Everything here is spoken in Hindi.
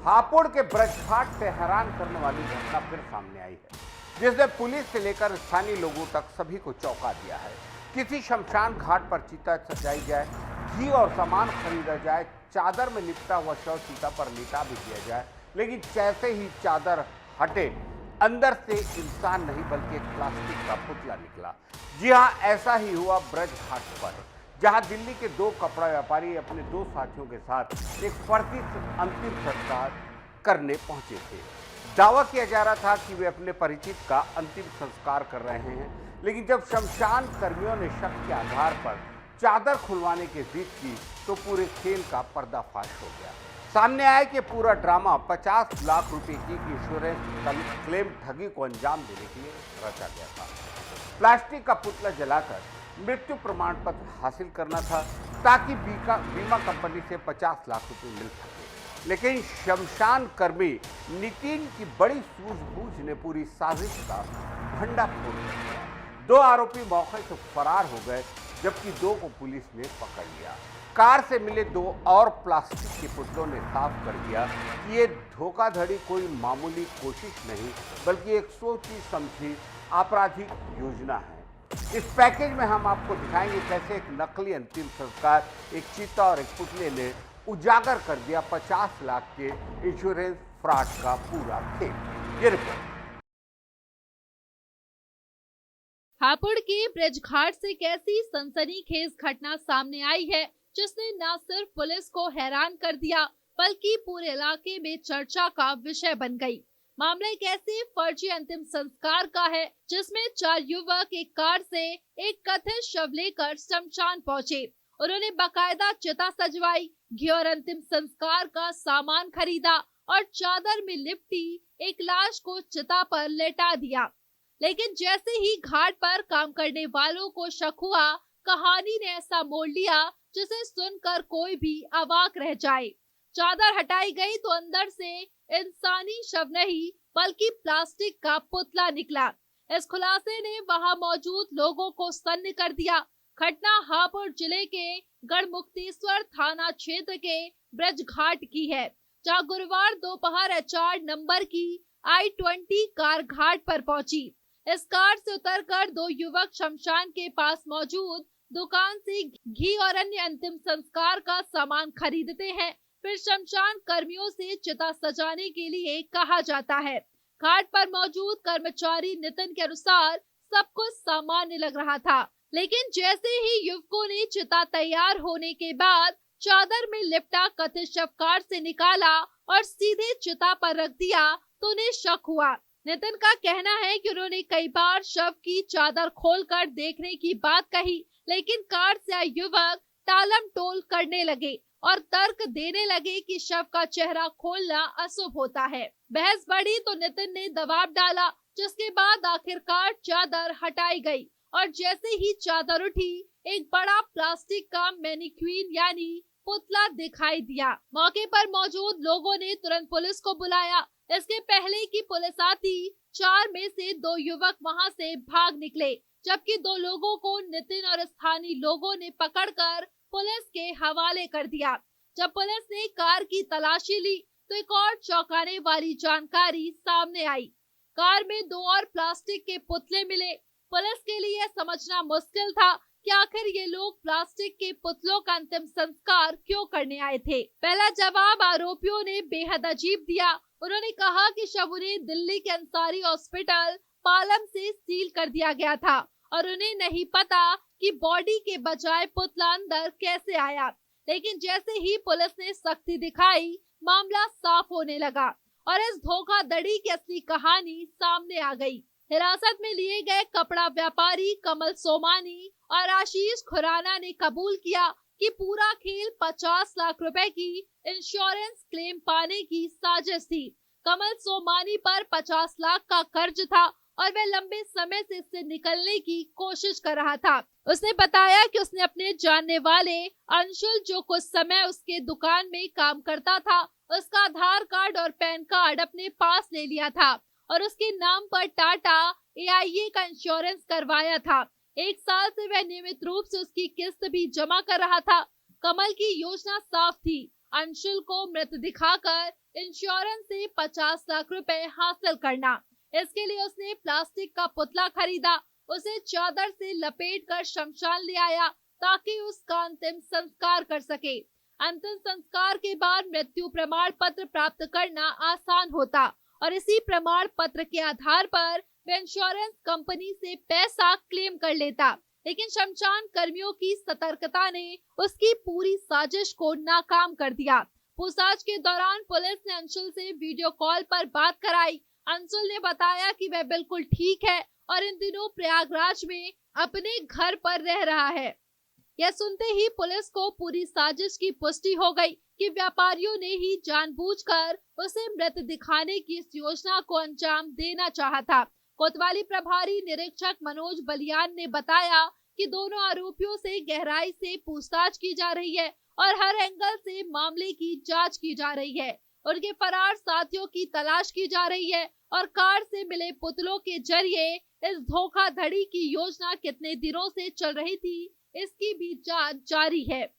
हापुड़ के ब्रजघाट से हैरान करने वाली घटना फिर सामने आई है, जिसने पुलिस से लेकर स्थानीय लोगों तक सभी को चौंका दिया है। किसी शमशान घाट पर चिता सजाई जाए, घी और सामान खरीदा जाए, चादर में लिपटा हुआ शव चिता पर लिटा भी दिया जाए, लेकिन जैसे ही चादर हटे, अंदर से इंसान नहीं बल्कि एक प्लास्टिक का पुतला निकला। जी हाँ, ऐसा ही हुआ ब्रज घाट पर, जहां दिल्ली के दो कपड़ा व्यापारी अपने दो साथियों के साथ एक फर्जी अंतिम संस्कार करने पहुंचे थे। दावा किया जा रहा था कि वे अपने परिचित का अंतिम संस्कार कर रहे हैं, लेकिन जब शमशान कर्मियों ने शक के आधार पर चादर खुलवाने की जिद की तो पूरे खेल का पर्दाफाश हो गया। सामने आया कि पूरा ड्रामा 50 लाख रुपए की इंश्योरेंस क्लेम ठगी को अंजाम देने के लिए रचा गया था। प्लास्टिक का पुतला जलाकर मृत्यु प्रमाण पत्र हासिल करना था ताकि बीमा कंपनी से 50 लाख रुपए मिल सके, लेकिन शमशान कर्मी नितिन की बड़ी सूझबूझ ने पूरी साजिश का भंडाफोड़ कर दिया। दो आरोपी मौके से फरार हो गए, जबकि दो को पुलिस ने पकड़ लिया। कार से मिले दो और प्लास्टिक के पुतलों ने साफ कर दिया कि ये धोखाधड़ी कोई मामूली कोशिश नहीं बल्कि एक सोची समझी आपराधिक योजना है। इस पैकेज में हम आपको दिखाएंगे कैसे एक नकली अंतिम संस्कार, एक चीता और एक पुतले ने उजागर कर दिया 50 लाख के इंश्योरेंस फ्रॉड का पूरा खेल। ये रिपोर्ट। हापुड़ के ब्रजघाट से कैसी सनसनीखेज घटना सामने आई है, जिसने न सिर्फ पुलिस को हैरान कर दिया बल्कि पूरे इलाके में चर्चा का विषय बन गई। मामला एक ऐसे फर्जी अंतिम संस्कार का है जिसमें 4 युवक एक कार से एक कथित शव लेकर शमशान पहुंचे। उन्होंने बाकायदा चिता सजवाई, घी और अंतिम संस्कार का सामान खरीदा और चादर में लिपटी एक लाश को चिता पर लेटा दिया। लेकिन जैसे ही घाट पर काम करने वालों को शक हुआ, कहानी ने ऐसा मोड़ लिया जिसे सुनकर कोई भी अवाक रह जाए। चादर हटाई गई तो अंदर से इंसानी शव नहीं बल्कि प्लास्टिक का पुतला निकला। इस खुलासे ने वहां मौजूद लोगों को सन्न कर दिया। घटना हापुड़ जिले के गढ़मुक्तेश्वर थाना क्षेत्र के ब्रजघाट की है, जहां गुरुवार दोपहर HR नंबर की I-20 कार घाट पर पहुंची। इस कार से उतरकर दो युवक शमशान के पास मौजूद दुकान से घी और अन्य अंतिम संस्कार का सामान खरीदते हैं, फिर शमशान कर्मियों से चिता सजाने के लिए कहा जाता है। घाट पर मौजूद कर्मचारी नितिन के अनुसार सब कुछ सामान्य लग रहा था, लेकिन जैसे ही युवकों ने चिता तैयार होने के बाद चादर में लिपटा कथित शव कार से निकाला और सीधे चिता पर रख दिया तो उन्हें शक हुआ। नितिन का कहना है कि उन्होंने कई बार शव की चादर खोलकर देखने की बात कही, लेकिन कार से आए युवक टालम टोल करने लगे और तर्क देने लगे कि शव का चेहरा खोलना अशुभ होता है। बहस बढ़ी तो नितिन ने दबाव डाला, जिसके बाद आखिरकार चादर हटाई गई और जैसे ही चादर उठी, एक बड़ा प्लास्टिक का मैनिक्विन यानी पुतला दिखाई दिया। मौके पर मौजूद लोगों ने तुरंत पुलिस को बुलाया। इसके पहले कि पुलिस आती, 4 में से 2 युवक वहां से भाग निकले, जबकि 2 लोगों को नितिन और स्थानीय लोगों ने पकड़कर पुलिस के हवाले कर दिया। जब पुलिस ने कार की तलाशी ली तो एक और चौंकाने वाली जानकारी सामने आई। कार में 2 और प्लास्टिक के पुतले मिले। पुलिस के लिए समझना मुश्किल था कि आखिर ये लोग प्लास्टिक के पुतलों का अंतिम संस्कार क्यों करने आए थे। पहला जवाब आरोपियों ने बेहद अजीब दिया। उन्होंने कहा कि शव उन्हें दिल्ली के अंसारी हॉस्पिटल पालम से सील कर दिया गया था और उन्हें नहीं पता कि बॉडी के बजाय पुतला अंदर कैसे आया। लेकिन जैसे ही पुलिस ने सख्ती दिखाई, मामला साफ होने लगा और इस धोखाधड़ी की असली कहानी सामने आ गई। हिरासत में लिए गए कपड़ा व्यापारी कमल सोमानी और आशीष खुराना ने कबूल किया कि पूरा खेल 50 लाख रुपए की इंश्योरेंस क्लेम पाने की साजिश थी। कमल सोमानी पर 50 लाख का कर्ज था और वह लंबे समय से इससे निकलने की कोशिश कर रहा था। उसने बताया कि उसने अपने जानने वाले अंशुल, जो कुछ समय उसके दुकान में काम करता था, उसका आधार कार्ड और पैन कार्ड अपने पास ले लिया था और उसके नाम पर टाटा AIA का इंश्योरेंस करवाया था। 1 साल से वह नियमित रूप से उसकी किस्त भी जमा कर रहा था। कमल की योजना साफ थी, अंशुल को मृत दिखाकर इंश्योरेंस से 50 लाख रुपए हासिल करना। इसके लिए उसने प्लास्टिक का पुतला खरीदा, उसे चादर से लपेटकर शमशान ले आया ताकि उसका अंतिम संस्कार कर सके। अंतिम संस्कार के बाद मृत्यु प्रमाण पत्र प्राप्त करना आसान होता और इसी प्रमाण पत्र के आधार पर वह इंश्योरेंस कंपनी से पैसा क्लेम कर लेता। लेकिन शमशान कर्मियों की सतर्कता ने उसकी पूरी साजिश को नाकाम कर दिया। पूछताछ के दौरान पुलिस ने अंशुल से वीडियो कॉल पर बात कराई। अंशुल ने बताया कि वह बिल्कुल ठीक है और इन दिनों प्रयागराज में अपने घर पर रह रहा है। यह सुनते ही पुलिस को पूरी साजिश की पुष्टि हो गई कि व्यापारियों ने ही जानबूझकर उसे मृत दिखाने की इस योजना को अंजाम देना चाहा था। कोतवाली प्रभारी निरीक्षक मनोज बलियान ने बताया कि दोनों आरोपियों से गहराई से पूछताछ की जा रही है और हर एंगल से मामले की जांच की जा रही है। उनके फरार साथियों की तलाश की जा रही है और कार से मिले पुतलों के जरिए इस धोखाधड़ी की योजना कितने दिनों से चल रही थी, इसकी भी जांच जारी है।